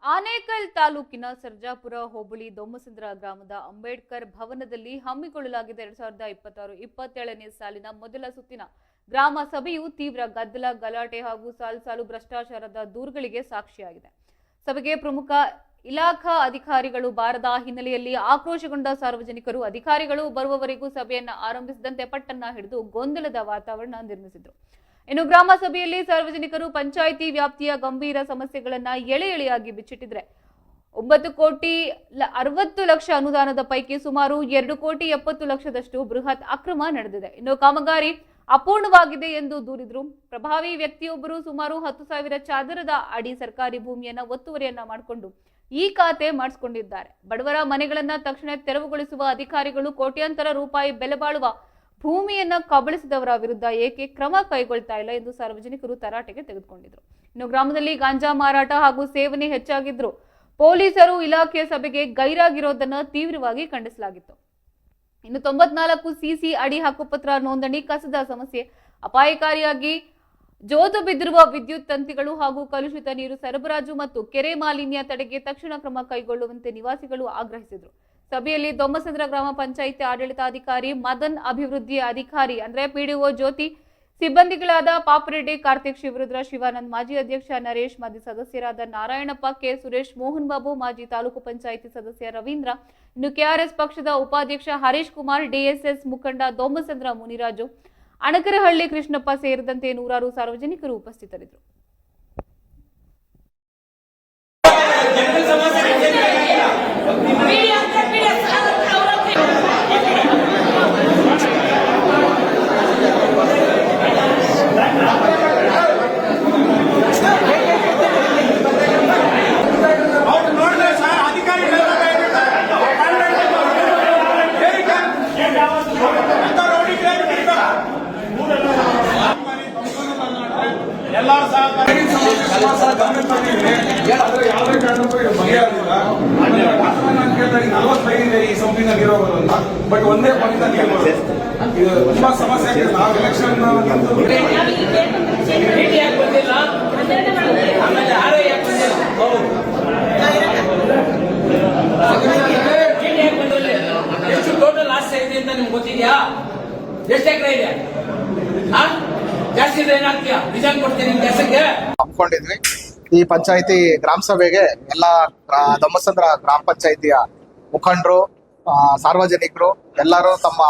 ಆನೇಕಲ್ ತಾಲೂಕಿನ ಸರ್ಜಾಪುರ ಹೋಬಳಿ ದೊಮ್ಮಸಂದ್ರ ಗ್ರಾಮದ ಅಂಬೇಡ್ಕರ್ ಭವನದಲ್ಲಿ ಹಮ್ಮಿಕೊಳ್ಳಲಾಗಿದ್ದ 2026-27ನೇ ಸಾಲಿನ ಮೊದಲ ಸುತ್ತಿನ ಗ್ರಾಮ ಸಭೆಯು ತೀವ್ರ ಗದ್ದಲ, ಗಲಾಟೆ ಹಾಗೂ ಸಾಲು ಭ್ರಷ್ಟಾಚಾರದ ದೂರುಗಳಿಗೆ ಸಾಕ್ಷಿಯಾಗಿದೆ. ಸಭೆಗೆ ಪ್ರಮುಖ ಇಲಾಖಾ ಅಧಿಕಾರಿಗಳು ಬಾರದ ಹಿನ್ನೆಲೆಯಲ್ಲಿ ಆಕ್ರೋಶಗೊಂಡ ಸಾರ್ವಜನಿಕರು ಅಧಿಕಾರಿಗಳು ಬರುವವರೆಗೂ ಸಭೆಯನ್ನು ಆರಂಭಿಸದಂತೆ ಪಟ್ಟನ್ನ ಹಿಡಿದು ಗೊಂದಲದ ವಾತಾವರಣ ನಿರ್ಮಿಸಿದರು. ಇನ್ನು ಗ್ರಾಮ ಸಭೆಯಲ್ಲಿ ಸಾರ್ವಜನಿಕರು ಪಂಚಾಯಿತಿ ವ್ಯಾಪ್ತಿಯ ಗಂಭೀರ ಸಮಸ್ಯೆಗಳನ್ನ ಎಳೆಯಾಗಿ ಬಿಚ್ಚಿಟ್ಟಿದ್ರೆ 9,60,00,000 ಅನುದಾನದ ಪೈಕಿ ಸುಮಾರು 2,70,00,000ದಷ್ಟು ಬೃಹತ್ ಅಕ್ರಮ ನಡೆದಿದೆ. ಇನ್ನು ಕಾಮಗಾರಿ ಅಪೂರ್ಣವಾಗಿದೆ ಎಂದು ದೂರಿದ್ರು. ಪ್ರಭಾವಿ ವ್ಯಕ್ತಿಯೊಬ್ಬರು ಸುಮಾರು 10,000 ಚದರದ ಅಡಿ ಸರ್ಕಾರಿ ಭೂಮಿಯನ್ನ ಒತ್ತುವರಿಯನ್ನ ಮಾಡಿಕೊಂಡು ಈ ಖಾತೆ ಮಾಡಿಸಿಕೊಂಡಿದ್ದಾರೆ. ಬಡವರ ಮನೆಗಳನ್ನ ತಕ್ಷಣ ತೆರವುಗೊಳಿಸುವ ಅಧಿಕಾರಿಗಳು ಕೋಟ್ಯಾಂತರ ರೂಪಾಯಿ ಬೆಲೆ ಬಾಳುವ ಭೂಮಿಯನ್ನ ಕಬಳಿಸಿದವರ ವಿರುದ್ಧ ಏಕೆ ಕ್ರಮ ಕೈಗೊಳ್ತಾ ಇಲ್ಲ ಎಂದು ಸಾರ್ವಜನಿಕರು ತರಾಟೆಗೆ ತೆಗೆದುಕೊಂಡಿದ್ರು. ಇನ್ನು ಗ್ರಾಮದಲ್ಲಿ ಗಾಂಜಾ ಮಾರಾಟ ಹಾಗೂ ಸೇವನೆ ಹೆಚ್ಚಾಗಿದ್ರು. ಪೊಲೀಸರು ಇಲಾಖೆಯ ಸಭೆಗೆ ಗೈರಾಗಿರೋದನ್ನ ತೀವ್ರವಾಗಿ ಖಂಡಿಸಲಾಗಿತ್ತು. ಇನ್ನು 94 ಸಿಸಿ ಅಡಿ ಹಕ್ಕುಪತ್ರ ನೋಂದಣಿ, ಕಸದ ಸಮಸ್ಯೆ, ಅಪಾಯಕಾರಿಯಾಗಿ ಜೋತು ಬಿದ್ದಿರುವ ವಿದ್ಯುತ್ ತಂತಿಗಳು ಹಾಗೂ ಕಲುಷಿತ ನೀರು ಸರಬರಾಜು ಮತ್ತು ಕೆರೆ ಮಾಲಿನ್ಯ ತಡೆಗೆ ತಕ್ಷಣ ಕ್ರಮ ಕೈಗೊಳ್ಳುವಂತೆ ನಿವಾಸಿಗಳು ಆಗ್ರಹಿಸಿದರು. ಸಭೆಯಲ್ಲಿ ದೊಮ್ಮಸಂದ್ರ ಗ್ರಾಮ ಪಂಚಾಯಿತಿ ಆಡಳಿತಾಧಿಕಾರಿ ಮದನ್, ಅಭಿವೃದ್ಧಿ ಅಧಿಕಾರಿ ಅಂದ್ರೆ ಪಿಡಿಒ ಜ್ಯೋತಿ, ಸಿಬ್ಬಂದಿಗಳಾದ ಪಾಪರೆಡ್ಡಿ, ಕಾರ್ತಿಕ್, ಶಿವರುದ್ರ, ಶಿವಾನಂದ್, ಮಾಜಿ ಅಧ್ಯಕ್ಷ ನರೇಶ್, ಮಾಜಿ ಸದಸ್ಯರಾದ ನಾರಾಯಣಪ್ಪ, ಕೆ ಸುರೇಶ್, ಮೋಹನ್ ಬಾಬು, ಮಾಜಿ ತಾಲೂಕು ಪಂಚಾಯಿತಿ ಸದಸ್ಯ ರವೀಂದ್ರ, ಇನ್ನು ಕೆಆರ್ಎಸ್ ಪಕ್ಷದ ಉಪಾಧ್ಯಕ್ಷ ಹರೀಶ್ ಕುಮಾರ್, ಡಿಎಸ್ಎಸ್ ಮುಖಂಡ ದೊಮ್ಮಸಂದ್ರ ಮುನಿರಾಜು, ಅಣಕರಹಳ್ಳಿ ಕೃಷ್ಣಪ್ಪ ಸೇರಿದಂತೆ ನೂರಾರು ಸಾರ್ವಜನಿಕರು ಉಪಸ್ಥಿತರಿದ್ದರು. ಬಟ್ ಒಂದೇ ಪಾಯಿಂಟ್ ತುಂಬಾ ಸಮಸ್ಯೆ. ನಾವು ಎಲೆಕ್ಷನ್ ಎಷ್ಟು ಟೋಟಲ್ ಆಸ್ತಿ ಇದೆ ಅಂತ ನಿಮ್ಗೆ ಗೊತ್ತಿದ್ಯಾ? ಎಷ್ಟು ಎಕರೆ ಇದೆ? ಜಾಸ್ತಿ ಇದ್ರೆ ಏನಾಗ್ತೀಯಾ? ರಿಸೈನ್ ಕೊಡ್ತೀನಿ ನಿಮ್ ಕೆಲಸಕ್ಕೆ. ಹಮ್ಮಿಕೊಂಡಿದ್ವಿ ಈ ಪಂಚಾಯಿತಿ ಗ್ರಾಮ ಸಭೆಗೆ ಎಲ್ಲ ದೊಮ್ಮಸಂದ್ರ ಗ್ರಾಮ ಪಂಚಾಯಿತಿಯ ಮುಖಂಡರು, ಸಾರ್ವಜನಿಕರು ಎಲ್ಲರೂ ತಮ್ಮ